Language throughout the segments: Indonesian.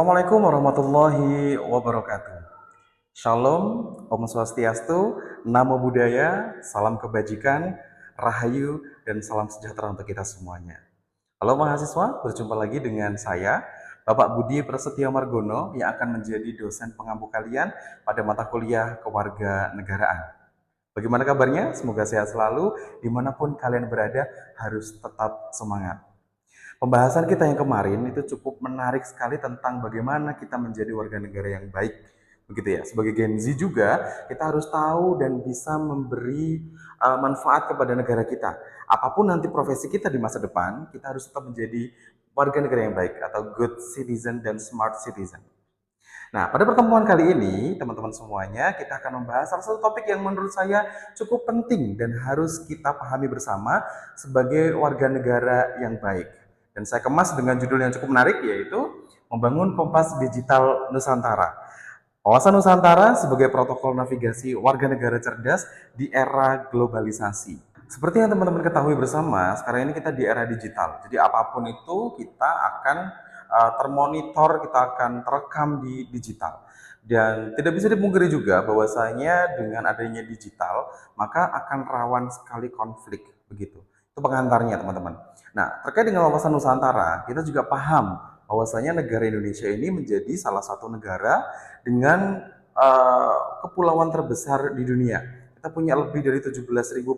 Assalamualaikum warahmatullahi wabarakatuh. Shalom, Om Swastiastu, Namo Buddhaya, salam kebajikan, Rahayu, dan salam sejahtera untuk kita semuanya. Halo mahasiswa, berjumpa lagi dengan saya, Bapak Budi Prasetyo Margono, yang akan menjadi dosen pengampu kalian pada mata kuliah Kewarganegaraan. Bagaimana kabarnya? Semoga sehat selalu, dimanapun kalian berada, harus tetap semangat. Pembahasan kita yang kemarin itu cukup menarik sekali tentang bagaimana kita menjadi warga negara yang baik. Begitu ya. Sebagai Gen Z juga, kita harus tahu dan bisa memberi manfaat kepada negara kita. Apapun nanti profesi kita di masa depan, kita harus tetap menjadi warga negara yang baik atau good citizen dan smart citizen. Nah, pada pertemuan kali ini, teman-teman semuanya, kita akan membahas salah satu topik yang menurut saya cukup penting dan harus kita pahami bersama sebagai warga negara yang baik. Dan saya kemas dengan judul yang cukup menarik, yaitu Membangun Kompas Digital Nusantara. Wawasan Nusantara sebagai protokol navigasi warga negara cerdas di era globalisasi. Seperti yang teman-teman ketahui bersama, sekarang ini kita di era digital. Jadi apapun itu kita akan termonitor, kita akan terekam di digital. Dan tidak bisa dipungkiri juga bahwasanya dengan adanya digital, maka akan rawan sekali konflik begitu. Itu pengantarnya teman-teman. Nah, terkait dengan wawasan Nusantara, kita juga paham bahwasanya negara Indonesia ini menjadi salah satu negara dengan kepulauan terbesar di dunia. Kita punya lebih dari 17.000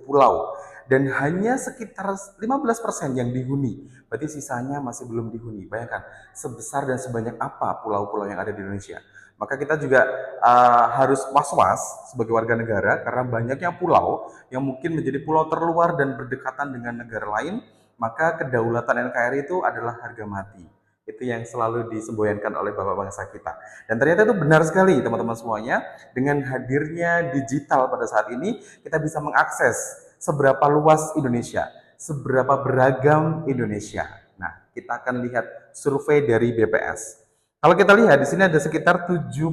pulau dan hanya sekitar 15% yang dihuni. Berarti sisanya masih belum dihuni. Bayangkan sebesar dan sebanyak apa pulau-pulau yang ada di Indonesia. Maka kita juga harus was-was sebagai warga negara karena banyaknya pulau yang mungkin menjadi pulau terluar dan berdekatan dengan negara lain, maka kedaulatan NKRI itu adalah harga mati. Itu yang selalu disemboyankan oleh bapak bangsa kita. Dan ternyata itu benar sekali teman-teman semuanya. Dengan hadirnya digital pada saat ini, kita bisa mengakses seberapa luas Indonesia, seberapa beragam Indonesia. Nah, kita akan lihat survei dari BPS. Kalau kita lihat di sini ada sekitar 70%.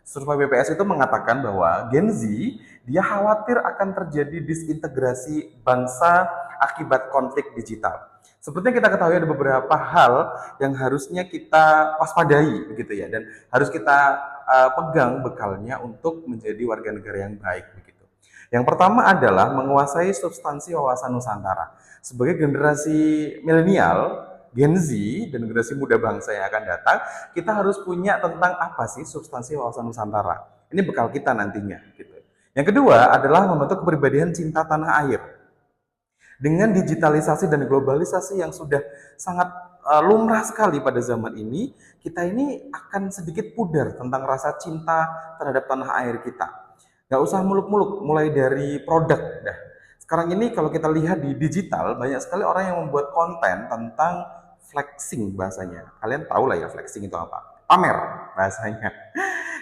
Survei BPS itu mengatakan bahwa Gen Z dia khawatir akan terjadi disintegrasi bangsa akibat konflik digital. Seperti yang kita ketahui ada beberapa hal yang harusnya kita waspadai begitu ya, dan harus kita pegang bekalnya untuk menjadi warga negara yang baik begitu. Yang pertama adalah menguasai substansi wawasan Nusantara. Sebagai generasi milenial, Gen Z dan generasi muda bangsa yang akan datang, kita harus punya tentang apa sih substansi wawasan Nusantara. Ini bekal kita nantinya gitu. Yang kedua adalah membentuk kepribadian cinta tanah air. Dengan digitalisasi dan globalisasi yang sudah sangat lumrah sekali pada zaman ini, kita ini akan sedikit pudar tentang rasa cinta terhadap tanah air kita. Nggak usah muluk-muluk, mulai dari produk. Dah. Sekarang ini kalau kita lihat di digital, banyak sekali orang yang membuat konten tentang flexing bahasanya. Kalian tahu lah ya flexing itu apa? Pamer bahasanya.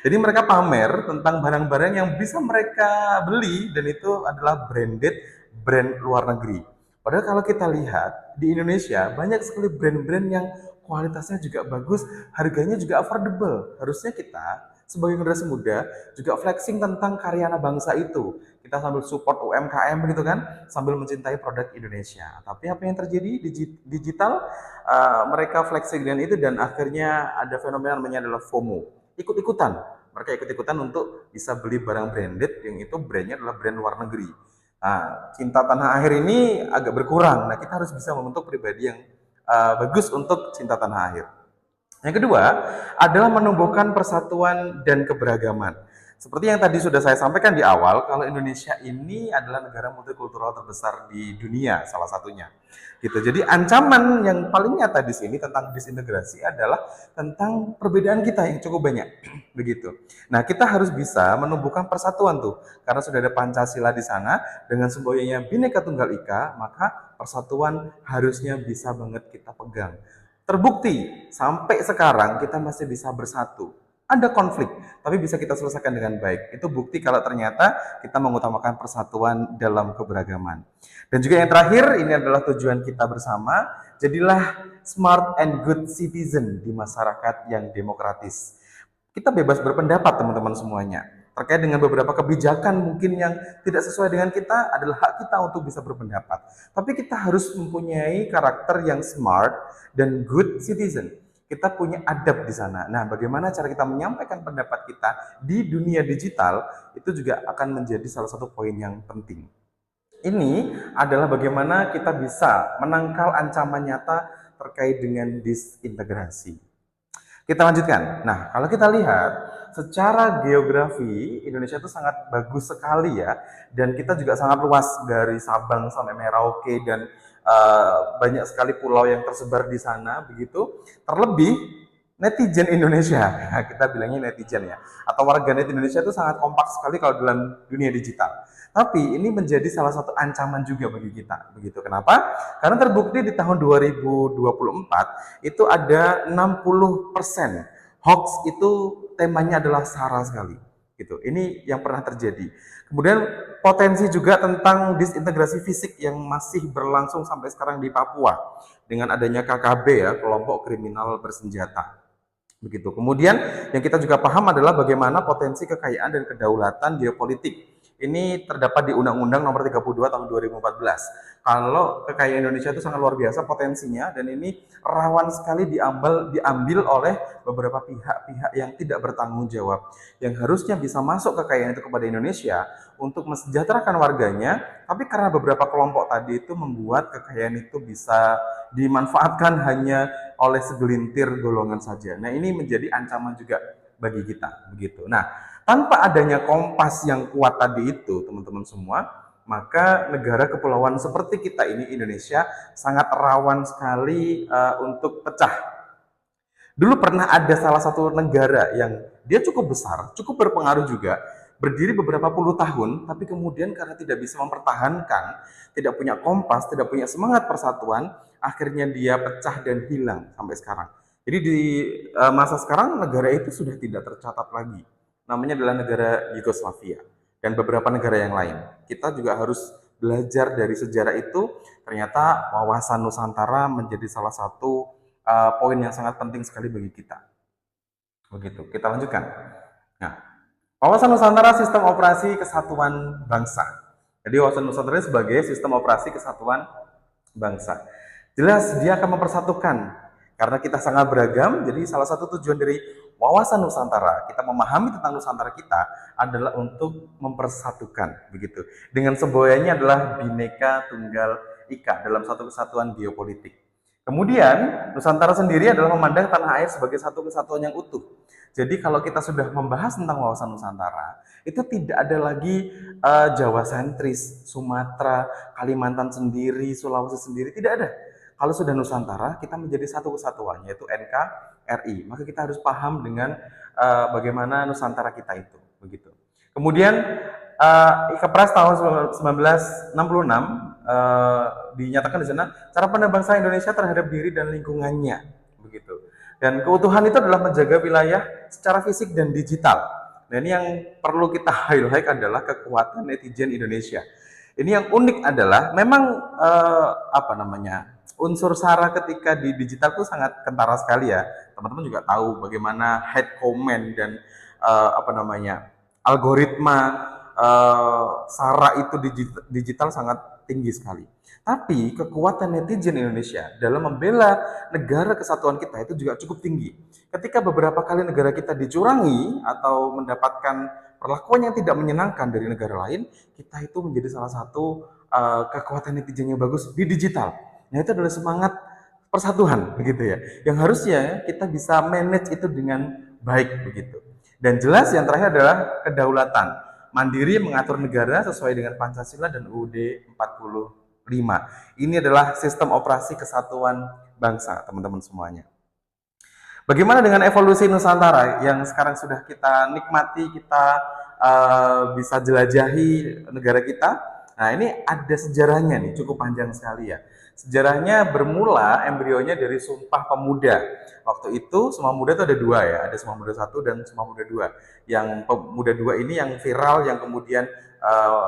Jadi mereka pamer tentang barang-barang yang bisa mereka beli dan itu adalah branded brand luar negeri. Padahal kalau kita lihat di Indonesia banyak sekali brand-brand yang kualitasnya juga bagus, harganya juga affordable. Harusnya kita sebagai generasi muda juga flexing tentang karya anak bangsa itu. Kita sambil support UMKM gitu kan, sambil mencintai produk Indonesia. Tapi apa yang terjadi di digital, mereka flexing dengan itu dan akhirnya ada fenomena namanya adalah FOMO. Ikut-ikutan. Mereka ikut-ikutan untuk bisa beli barang branded yang itu brandnya adalah brand luar negeri. Nah, cinta tanah air ini agak berkurang. Nah, kita harus bisa membentuk pribadi yang bagus untuk cinta tanah air. Yang kedua adalah menumbuhkan persatuan dan keberagaman. Seperti yang tadi sudah saya sampaikan di awal, kalau Indonesia ini adalah negara multikultural terbesar di dunia, salah satunya. Gitu. Jadi ancaman yang paling nyata di sini tentang disintegrasi adalah tentang perbedaan kita yang cukup banyak. Begitu. Nah, kita harus bisa menumbuhkan persatuan tuh, karena sudah ada Pancasila di sana dengan semboyannya Bhinneka Tunggal Ika, maka persatuan harusnya bisa banget kita pegang. Terbukti sampai sekarang kita masih bisa bersatu. Ada konflik, tapi bisa kita selesaikan dengan baik. Itu bukti kalau ternyata kita mengutamakan persatuan dalam keberagaman. Dan juga yang terakhir, ini adalah tujuan kita bersama, jadilah smart and good citizen di masyarakat yang demokratis. Kita bebas berpendapat teman-teman semuanya. Terkait dengan beberapa kebijakan mungkin yang tidak sesuai dengan kita adalah hak kita untuk bisa berpendapat. Tapi kita harus mempunyai karakter yang smart dan good citizen. kita punya adab di sana. Nah, bagaimana cara kita menyampaikan pendapat kita di dunia digital itu juga akan menjadi salah satu poin yang penting. Ini adalah bagaimana kita bisa menangkal ancaman nyata terkait dengan disintegrasi. Kita lanjutkan. Nah, kalau kita lihat secara geografi Indonesia itu sangat bagus sekali ya, dan kita juga sangat luas dari Sabang sampai Merauke dan banyak sekali pulau yang tersebar di sana begitu. Terlebih netizen Indonesia, nah, kita bilangnya netizen ya, atau warganet Indonesia itu sangat kompak sekali kalau dalam dunia digital. Tapi ini menjadi salah satu ancaman juga bagi kita, begitu. Kenapa? Karena terbukti di tahun 2024 itu ada 60% hoax itu temanya adalah SARA sekali, gitu. Ini yang pernah terjadi. Kemudian potensi juga tentang disintegrasi fisik yang masih berlangsung sampai sekarang di Papua dengan adanya KKB ya, kelompok kriminal bersenjata. Begitu. Kemudian yang kita juga paham adalah bagaimana potensi kekayaan dan kedaulatan geopolitik. Ini terdapat di Undang-Undang Nomor 32 Tahun 2014. Kalau kekayaan Indonesia itu sangat luar biasa potensinya dan ini rawan sekali diambil oleh beberapa pihak-pihak yang tidak bertanggung jawab, yang harusnya bisa masuk kekayaan itu kepada Indonesia untuk mensejahterakan warganya, tapi karena beberapa kelompok tadi itu membuat kekayaan itu bisa dimanfaatkan hanya oleh segelintir golongan saja. Nah, ini menjadi ancaman juga bagi kita, begitu. Nah, tanpa adanya kompas yang kuat tadi itu, teman-teman semua, maka negara kepulauan seperti kita ini Indonesia sangat rawan sekali untuk pecah. Dulu pernah ada salah satu negara yang dia cukup besar, cukup berpengaruh juga, berdiri beberapa puluh tahun, tapi kemudian karena tidak bisa mempertahankan, tidak punya kompas, tidak punya semangat persatuan, akhirnya dia pecah dan hilang sampai sekarang. Jadi di masa sekarang negara itu sudah tidak tercatat lagi. Namanya adalah negara Yugoslavia dan beberapa negara yang lain. Kita juga harus belajar dari sejarah itu. Ternyata wawasan Nusantara menjadi salah satu poin yang sangat penting sekali bagi kita. Begitu. Kita lanjutkan. Nah, wawasan Nusantara Sistem Operasi Kesatuan Bangsa. Jadi wawasan Nusantara sebagai sistem operasi kesatuan bangsa. Jelas dia akan mempersatukan karena kita sangat beragam. Jadi salah satu tujuan dari wawasan Nusantara, kita memahami tentang Nusantara kita adalah untuk mempersatukan, begitu. Dengan semboyannya adalah Bhinneka Tunggal Ika dalam satu kesatuan geopolitik. Kemudian Nusantara sendiri adalah memandang tanah air sebagai satu kesatuan yang utuh. Jadi kalau kita sudah membahas tentang wawasan Nusantara, itu tidak ada lagi Jawa sentris, Sumatera, Kalimantan sendiri, Sulawesi sendiri, tidak ada. Kalau sudah Nusantara, kita menjadi satu kesatuan, yaitu NKRI. Maka kita harus paham dengan bagaimana Nusantara kita itu, begitu. Kemudian Kepres tahun 1966 dinyatakan di sana cara pandang bangsa Indonesia terhadap diri dan lingkungannya, begitu. Dan keutuhan itu adalah menjaga wilayah secara fisik dan digital. Nah, ini yang perlu kita highlight adalah kekuatan netizen Indonesia. Ini yang unik adalah memang unsur SARA ketika di digital itu sangat kentara sekali ya. Teman-teman juga tahu bagaimana hate comment dan algoritma SARA itu digital sangat tinggi sekali. Tapi kekuatan netizen Indonesia dalam membela negara kesatuan kita itu juga cukup tinggi. Ketika beberapa kali negara kita dicurangi atau mendapatkan perlakuan yang tidak menyenangkan dari negara lain, kita itu menjadi salah satu kekuatan netizen yang bagus di digital. Nah, itu adalah semangat persatuan, begitu ya. Yang harusnya kita bisa manage itu dengan baik, begitu. Dan jelas yang terakhir adalah kedaulatan. Mandiri mengatur negara sesuai dengan Pancasila dan UUD 45. Ini adalah sistem operasi kesatuan bangsa, teman-teman semuanya. Bagaimana dengan evolusi Nusantara yang sekarang sudah kita nikmati, kita bisa jelajahi negara kita? Nah, ini ada sejarahnya nih, cukup panjang sekali ya. Sejarahnya bermula embrionya dari Sumpah Pemuda. Waktu itu Sumpah Pemuda itu ada dua ya, ada Sumpah Pemuda 1 dan Sumpah Pemuda 2. Yang Pemuda 2 ini yang viral, yang kemudian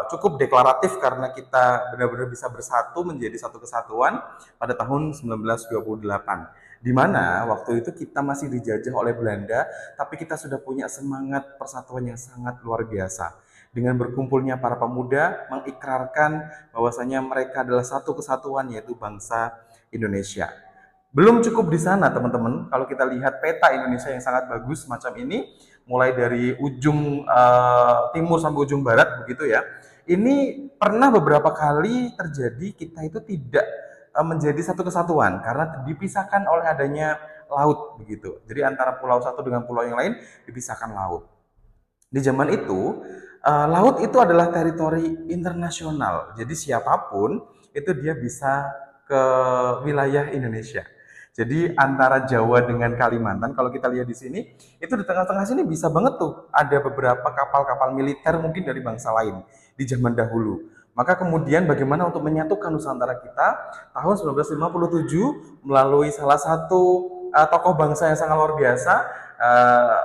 cukup deklaratif karena kita benar-benar bisa bersatu menjadi satu kesatuan pada tahun 1928. Di mana waktu itu kita masih dijajah oleh Belanda, tapi kita sudah punya semangat persatuan yang sangat luar biasa. Dengan berkumpulnya para pemuda mengikrarkan bahwasanya mereka adalah satu kesatuan, yaitu bangsa Indonesia. Belum cukup di sana, teman-teman. Kalau kita lihat peta Indonesia yang sangat bagus semacam ini, mulai dari ujung timur sampai ujung barat, begitu ya. Ini pernah beberapa kali terjadi kita itu tidak menjadi satu kesatuan karena dipisahkan oleh adanya laut, begitu. Jadi antara pulau satu dengan pulau yang lain dipisahkan laut. Di zaman itu, laut itu adalah teritori internasional. Jadi siapapun itu dia bisa ke wilayah Indonesia. Jadi antara Jawa dengan Kalimantan, kalau kita lihat di sini, itu di tengah-tengah sini bisa banget tuh ada beberapa kapal-kapal militer mungkin dari bangsa lain di zaman dahulu. Maka kemudian bagaimana untuk menyatukan Nusantara kita tahun 1957 melalui salah satu tokoh bangsa yang sangat luar biasa, uh,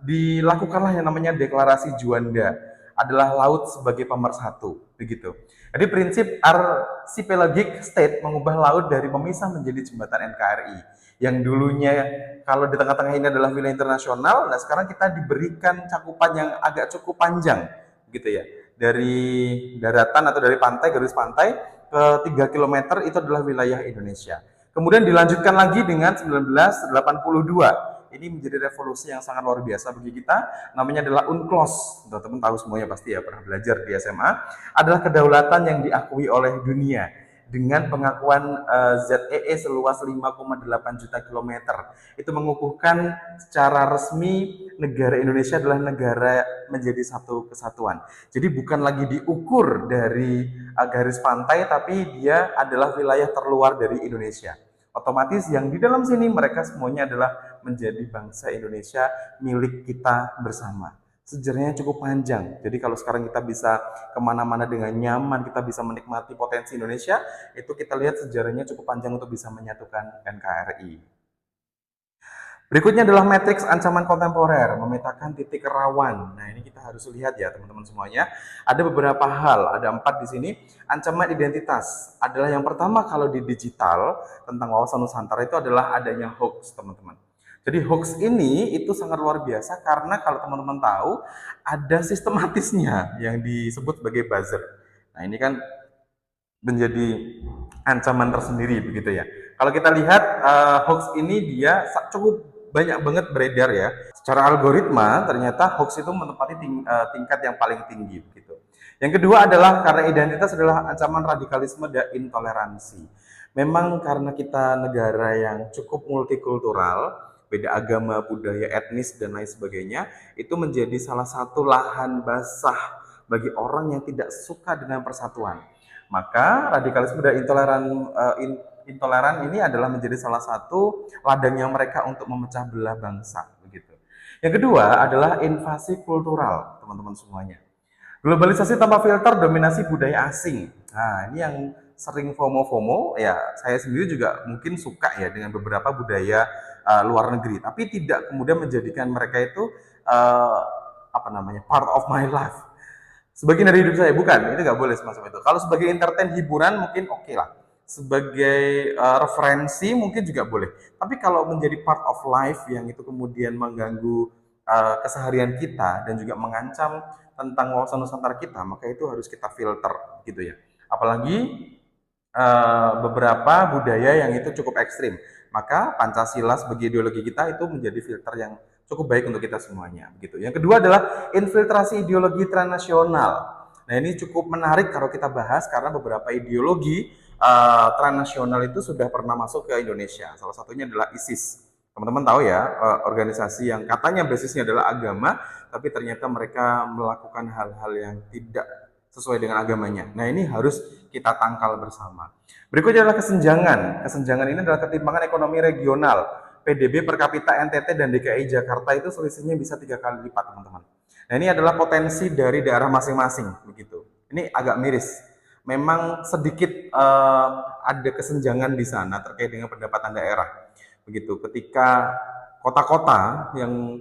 dilakukanlah yang namanya deklarasi Juanda, adalah laut sebagai pemersatu, begitu. Jadi prinsip archipelagic state mengubah laut dari pemisah menjadi jembatan NKRI. Yang dulunya kalau di tengah-tengah ini adalah wilayah internasional, nah sekarang kita diberikan cakupan yang agak cukup panjang, gitu ya. Dari daratan atau dari pantai, garis pantai ke 3 km itu adalah wilayah Indonesia. Kemudian dilanjutkan lagi dengan 1982. Ini menjadi revolusi yang sangat luar biasa bagi kita. Namanya adalah UNCLOS. Teman-teman tahu semuanya pasti ya, pernah belajar di SMA. Adalah kedaulatan yang diakui oleh dunia dengan pengakuan ZEE seluas 5,8 juta kilometer. Itu mengukuhkan secara resmi negara Indonesia adalah negara menjadi satu kesatuan. Jadi bukan lagi diukur dari garis pantai, tapi dia adalah wilayah terluar dari Indonesia. Otomatis yang di dalam sini mereka semuanya adalah menjadi bangsa Indonesia milik kita bersama. Sejarahnya cukup panjang. Jadi kalau sekarang kita bisa kemana-mana dengan nyaman, kita bisa menikmati potensi Indonesia, itu kita lihat sejarahnya cukup panjang untuk bisa menyatukan NKRI. Berikutnya adalah matriks ancaman kontemporer, memetakan titik rawan. Nah, ini kita harus lihat ya teman-teman semuanya. Ada beberapa hal, ada 4 di sini. Ancaman identitas adalah yang pertama kalau di digital tentang wawasan Nusantara itu adalah adanya hoax, teman-teman. Jadi hoax ini itu sangat luar biasa karena kalau teman-teman tahu ada sistematisnya yang disebut sebagai buzzer. Nah, ini kan menjadi ancaman tersendiri begitu ya. Kalau kita lihat hoax ini dia cukup banyak banget beredar ya. Secara algoritma ternyata hoax itu menempati tingkat yang paling tinggi begitu. Yang kedua adalah karena identitas adalah ancaman radikalisme dan intoleransi. Memang karena kita negara yang cukup multikultural, beda agama, budaya, etnis dan lain sebagainya, itu menjadi salah satu lahan basah bagi orang yang tidak suka dengan persatuan. Maka radikalisme dan intoleran ini adalah menjadi salah satu ladangnya mereka untuk memecah belah bangsa, begitu. Yang kedua adalah invasi kultural, teman-teman semuanya. Globalisasi tanpa filter, dominasi budaya asing. Nah, ini yang sering FOMO-FOMO, ya saya sendiri juga mungkin suka ya dengan beberapa budaya luar negeri, tapi tidak kemudian menjadikan mereka itu part of my life. Sebagian dari hidup saya, bukan, itu nggak boleh semacam itu. Kalau sebagai entertain hiburan mungkin oke lah. Sebagai referensi mungkin juga boleh. Tapi kalau menjadi part of life yang itu kemudian mengganggu keseharian kita dan juga mengancam tentang wawasan Nusantara kita, maka itu harus kita filter gitu ya. Apalagi beberapa budaya yang itu cukup ekstrim. Maka Pancasila sebagai ideologi kita itu menjadi filter yang cukup baik untuk kita semuanya begitu. Yang kedua adalah infiltrasi ideologi transnasional. Nah, ini cukup menarik kalau kita bahas karena beberapa ideologi transnasional itu sudah pernah masuk ke Indonesia. Salah satunya adalah ISIS. Teman-teman tahu ya, organisasi yang katanya basisnya adalah agama, tapi ternyata mereka melakukan hal-hal yang tidak sesuai dengan agamanya. Nah, ini harus kita tangkal bersama. Berikutnya adalah kesenjangan. Kesenjangan ini adalah ketimpangan ekonomi regional. PDB per kapita NTT dan DKI Jakarta itu selisihnya bisa 3 kali lipat, teman-teman. Nah, ini adalah potensi dari daerah masing-masing, begitu. Ini agak miris. Memang sedikit ada kesenjangan di sana terkait dengan pendapatan daerah, begitu. Ketika kota-kota yang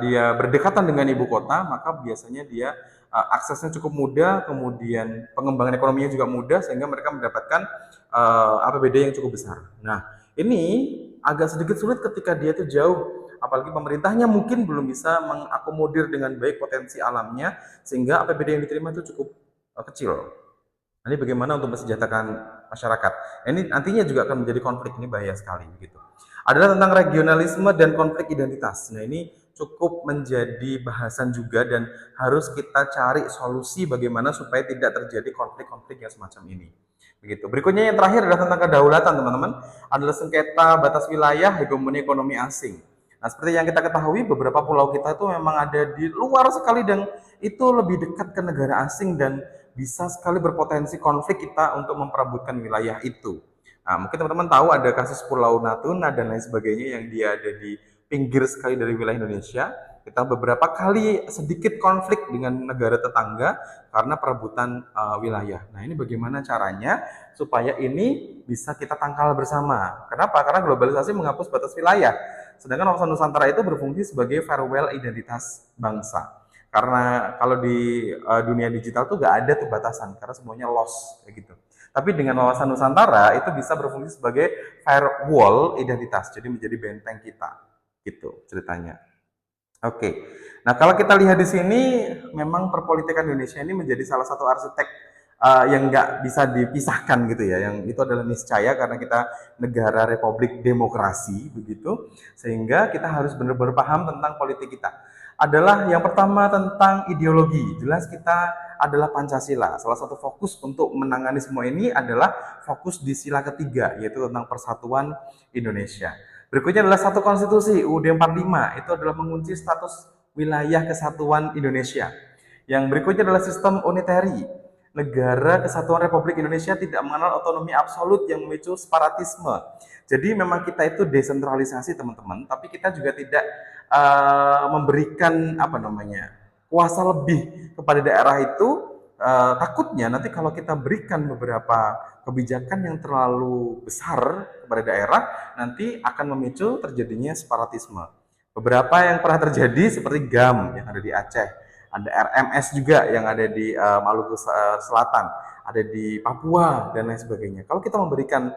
dia berdekatan dengan ibu kota, maka biasanya dia aksesnya cukup mudah, kemudian pengembangan ekonominya juga mudah, sehingga mereka mendapatkan APBD yang cukup besar. Nah, ini agak sedikit sulit ketika dia itu jauh, apalagi pemerintahnya mungkin belum bisa mengakomodir dengan baik potensi alamnya, sehingga APBD yang diterima itu cukup kecil. Ini bagaimana untuk mensejahterakan masyarakat. Ini nantinya juga akan menjadi konflik, ini bahaya sekali begitu. Adalah tentang regionalisme dan konflik identitas. Nah, ini cukup menjadi bahasan juga dan harus kita cari solusi bagaimana supaya tidak terjadi konflik-konflik yang semacam ini. Begitu. Berikutnya yang terakhir adalah tentang kedaulatan, teman-teman. Adalah sengketa batas wilayah hegemoni ekonomi asing. Nah, seperti yang kita ketahui, beberapa pulau kita itu memang ada di luar sekali dan itu lebih dekat ke negara asing dan bisa sekali berpotensi konflik kita untuk memperebutkan wilayah itu. Nah, mungkin teman-teman tahu ada kasus Pulau Natuna dan lain sebagainya yang dia ada di pinggir sekali dari wilayah Indonesia. Kita beberapa kali sedikit konflik dengan negara tetangga karena perebutan wilayah. Nah, ini bagaimana caranya supaya ini bisa kita tangkal bersama. Kenapa? Karena globalisasi menghapus batas wilayah. Sedangkan wawasan Nusantara itu berfungsi sebagai farewell identitas bangsa. Karena kalau di dunia digital tuh gak ada tuh batasan, karena semuanya lost kayak gitu. Tapi dengan wawasan Nusantara itu bisa berfungsi sebagai firewall identitas, jadi menjadi benteng kita, gitu ceritanya. Oke, nah kalau kita lihat di sini, memang perpolitikan Indonesia ini menjadi salah satu arsitek yang nggak bisa dipisahkan gitu ya. Yang itu adalah niscaya karena kita negara republik demokrasi begitu, sehingga kita harus benar-benar paham tentang politik kita. Adalah yang pertama tentang ideologi. Jelas kita adalah Pancasila. Salah satu fokus untuk menangani semua ini adalah fokus di sila ketiga, yaitu tentang persatuan Indonesia. Berikutnya adalah satu konstitusi UUD 45, itu adalah mengunci status wilayah kesatuan Indonesia. Yang berikutnya adalah sistem unitary. Negara Kesatuan Republik Indonesia tidak mengenal otonomi absolut yang memicu separatisme. Jadi memang kita itu desentralisasi teman-teman, tapi kita juga tidak memberikan kuasa lebih kepada daerah itu. Takutnya nanti kalau kita berikan beberapa kebijakan yang terlalu besar kepada daerah, nanti akan memicu terjadinya separatisme. Beberapa yang pernah terjadi seperti GAM yang ada di Aceh, ada RMS juga yang ada di Maluku Selatan, ada di Papua dan lain sebagainya. Kalau kita memberikan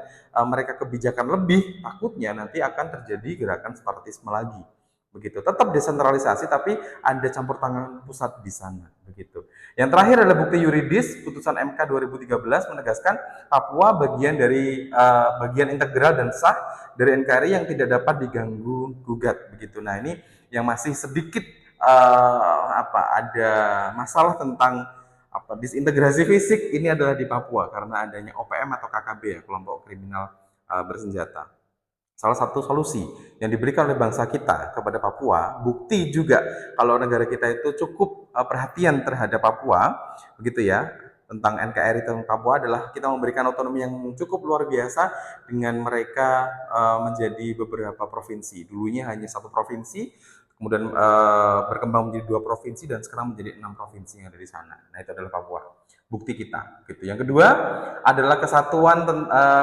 mereka kebijakan lebih, takutnya nanti akan terjadi gerakan separatisme lagi. Begitu. Tetap desentralisasi tapi ada campur tangan pusat di sana, begitu. Yang terakhir adalah bukti yuridis. Putusan MK 2013 menegaskan Papua bagian dari bagian integral dan sah dari NKRI yang tidak dapat diganggu gugat, begitu. Nah, ini yang masih sedikit ada masalah tentang disintegrasi fisik ini adalah di Papua karena adanya OPM atau KKB ya, kelompok kriminal bersenjata. Salah satu solusi yang diberikan oleh bangsa kita kepada Papua, bukti juga kalau negara kita itu cukup perhatian terhadap Papua, begitu ya, tentang NKRI tentang Papua adalah kita memberikan otonomi yang cukup luar biasa dengan mereka menjadi beberapa provinsi. Dulunya hanya satu provinsi, kemudian berkembang menjadi 2 provinsi dan sekarang menjadi 6 provinsi yang ada di sana. Nah, itu adalah Papua. Bukti kita gitu. Yang kedua adalah kesatuan,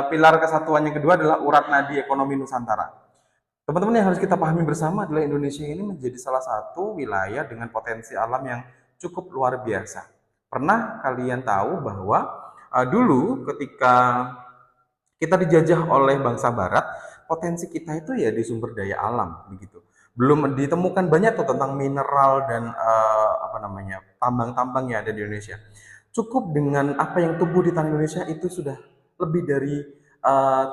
pilar kesatuan yang kedua adalah urat nadi ekonomi Nusantara. Teman-teman yang harus kita pahami bersama adalah Indonesia ini menjadi salah satu wilayah dengan potensi alam yang cukup luar biasa. Pernah kalian tahu bahwa dulu ketika kita dijajah oleh bangsa barat, potensi kita itu ya di sumber daya alam begitu. Belum ditemukan banyak tuh tentang mineral dan tambang-tambang yang ada di Indonesia. Cukup dengan apa yang tumbuh di tanah Indonesia itu sudah lebih dari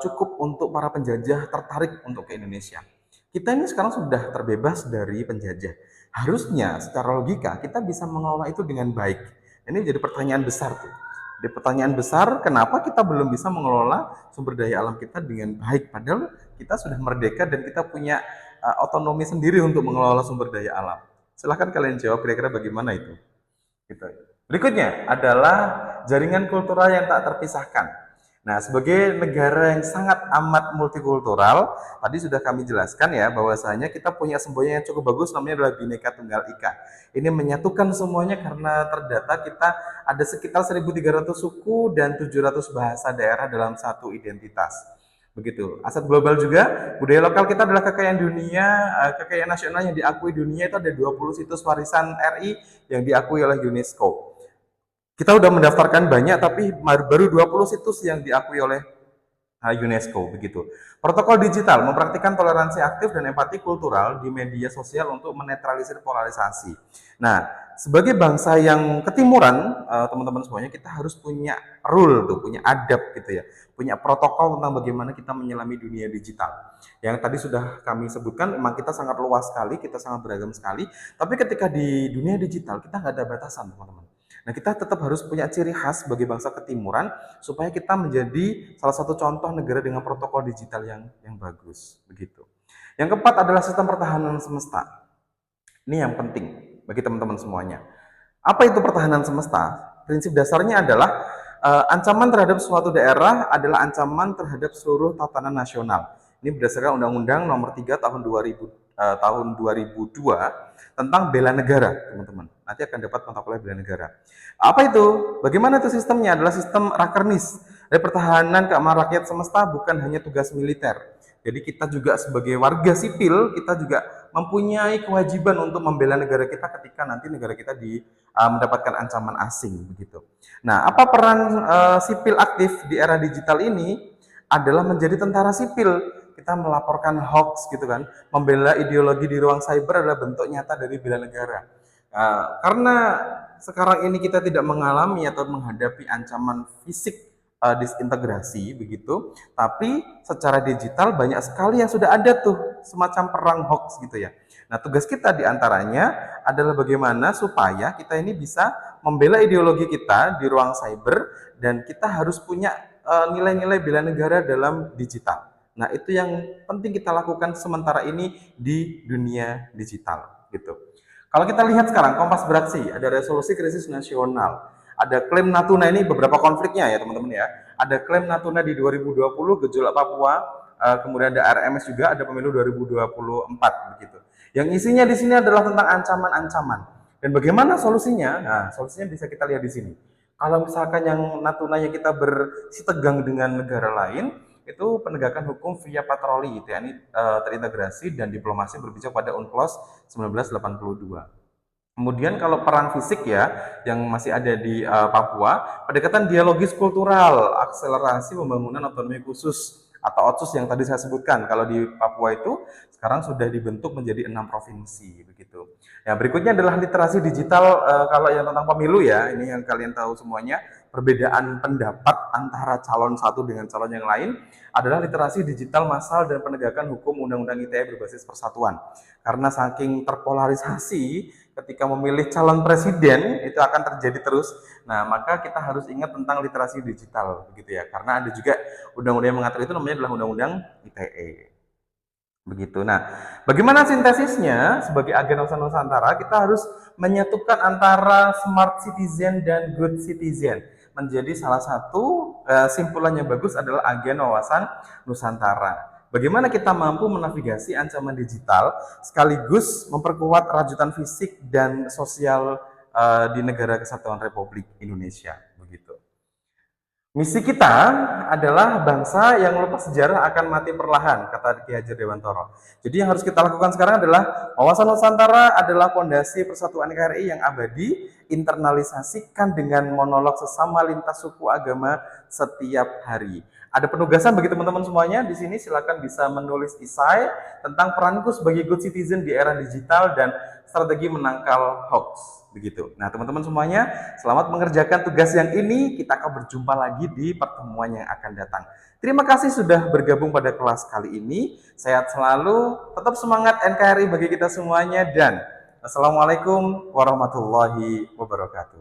cukup untuk para penjajah tertarik untuk ke Indonesia. Kita ini sekarang sudah terbebas dari penjajah. Harusnya secara logika kita bisa mengelola itu dengan baik. Ini jadi pertanyaan besar tuh. Jadi pertanyaan besar, kenapa kita belum bisa mengelola sumber daya alam kita dengan baik? Padahal kita sudah merdeka dan kita punya otonomi sendiri untuk mengelola sumber daya alam. Silahkan kalian jawab kira-kira bagaimana itu. Gitu. Berikutnya adalah jaringan kultural yang tak terpisahkan. Nah, sebagai negara yang sangat amat multikultural, tadi sudah kami jelaskan ya bahwasanya kita punya semboyan yang cukup bagus namanya adalah Bhinneka Tunggal Ika. Ini menyatukan semuanya karena terdata kita ada sekitar 1.300 suku dan 700 bahasa daerah dalam satu identitas. Begitu. Aset global juga, budaya lokal kita adalah kekayaan dunia, kekayaan nasional yang diakui dunia itu ada 20 situs warisan RI yang diakui oleh UNESCO. Kita udah mendaftarkan banyak tapi baru 20 situs yang diakui oleh UNESCO begitu. Protokol digital mempraktikkan toleransi aktif dan empati kultural di media sosial untuk menetralisir polarisasi. Nah, sebagai bangsa yang ketimuran, teman-teman semuanya, kita harus punya rule tuh, punya adab gitu ya, punya protokol tentang bagaimana kita menyelami dunia digital. Yang tadi sudah kami sebutkan, memang kita sangat luas sekali, kita sangat beragam sekali, tapi ketika di dunia digital kita nggak ada batasan, teman-teman. Nah, kita tetap harus punya ciri khas sebagai bangsa ketimuran supaya kita menjadi salah satu contoh negara dengan protokol digital yang bagus, begitu. Yang keempat adalah sistem pertahanan semesta. Ini yang penting bagi teman-teman semuanya. Apa itu pertahanan semesta? Prinsip dasarnya adalah ancaman terhadap suatu daerah adalah ancaman terhadap seluruh tatanan nasional. Ini berdasarkan Undang-Undang Nomor 3 tahun 2000 tahun 2002 tentang bela negara, teman-teman. Nanti akan dapat mata kuliah bela negara. Apa itu? Bagaimana itu sistemnya? Adalah sistem Rakernis. Dari pertahanan keamanan rakyat semesta bukan hanya tugas militer. Jadi kita juga sebagai warga sipil, kita juga mempunyai kewajiban untuk membela negara kita ketika nanti negara kita mendapatkan ancaman asing begitu. Nah, apa peran sipil aktif di era digital ini? Adalah menjadi tentara sipil. Kita melaporkan hoax gitu kan, membela ideologi di ruang cyber adalah bentuk nyata dari bela negara. Karena sekarang ini kita tidak mengalami atau menghadapi ancaman fisik disintegrasi begitu, tapi secara digital banyak sekali yang sudah ada tuh semacam perang hoax gitu ya. Nah, tugas kita diantaranya adalah bagaimana supaya kita ini bisa membela ideologi kita di ruang cyber dan kita harus punya nilai-nilai bela negara dalam digital. Nah, itu yang penting kita lakukan sementara ini di dunia digital gitu. Kalau kita lihat sekarang Kompas Beraksi, ada resolusi krisis nasional, ada klaim Natuna, ini beberapa konfliknya ya teman-teman ya. Ada klaim Natuna di 2020, gejolak Papua, kemudian ada RMS juga, ada pemilu 2024 begitu. Yang isinya di sini adalah tentang ancaman-ancaman. Dan bagaimana solusinya? Nah, solusinya bisa kita lihat di sini. Kalau misalkan yang Natunanya kita bersitegang dengan negara lain, itu penegakan hukum via patroli TNI terintegrasi dan diplomasi berpijak pada UNCLOS 1982. Kemudian kalau peran fisik ya, yang masih ada di Papua, pendekatan dialogis kultural, akselerasi pembangunan otonomi khusus atau OTSUS yang tadi saya sebutkan. Kalau di Papua itu sekarang sudah dibentuk menjadi 6 provinsi begitu. Ya, berikutnya adalah literasi digital. Kalau yang tentang pemilu ya, ini yang kalian tahu semuanya, perbedaan pendapat antara calon satu dengan calon yang lain adalah literasi digital massal dan penegakan hukum Undang-Undang ITE berbasis persatuan. Karena saking terpolarisasi, ketika memilih calon presiden itu akan terjadi terus. Nah, maka kita harus ingat tentang literasi digital begitu ya. Karena ada juga undang-undang yang mengatur itu, namanya adalah Undang-Undang ITE. Begitu. Nah, bagaimana sintesisnya? Sebagai agen Nusantara, kita harus menyatukan antara smart citizen dan good citizen. Menjadi salah satu simpulan yang bagus adalah agen wawasan Nusantara. Bagaimana kita mampu menavigasi ancaman digital sekaligus memperkuat rajutan fisik dan sosial di Negara Kesatuan Republik Indonesia, begitu. Misi kita adalah bangsa yang lepas sejarah akan mati perlahan, kata Ki Hajar Dewantoro. Jadi yang harus kita lakukan sekarang adalah wawasan Nusantara adalah fondasi persatuan NKRI yang abadi, internalisasikan dengan monolog sesama lintas suku agama setiap hari. Ada penugasan bagi teman-teman semuanya di sini, silakan bisa menulis esai tentang peranku sebagai good citizen di era digital dan strategi menangkal hoax. Begitu. Nah, teman-teman semuanya, selamat mengerjakan tugas yang ini. Kita akan berjumpa lagi di pertemuan yang akan datang. Terima kasih sudah bergabung pada kelas kali ini. Sehat selalu, tetap semangat NKRI bagi kita semuanya, dan Assalamualaikum warahmatullahi wabarakatuh.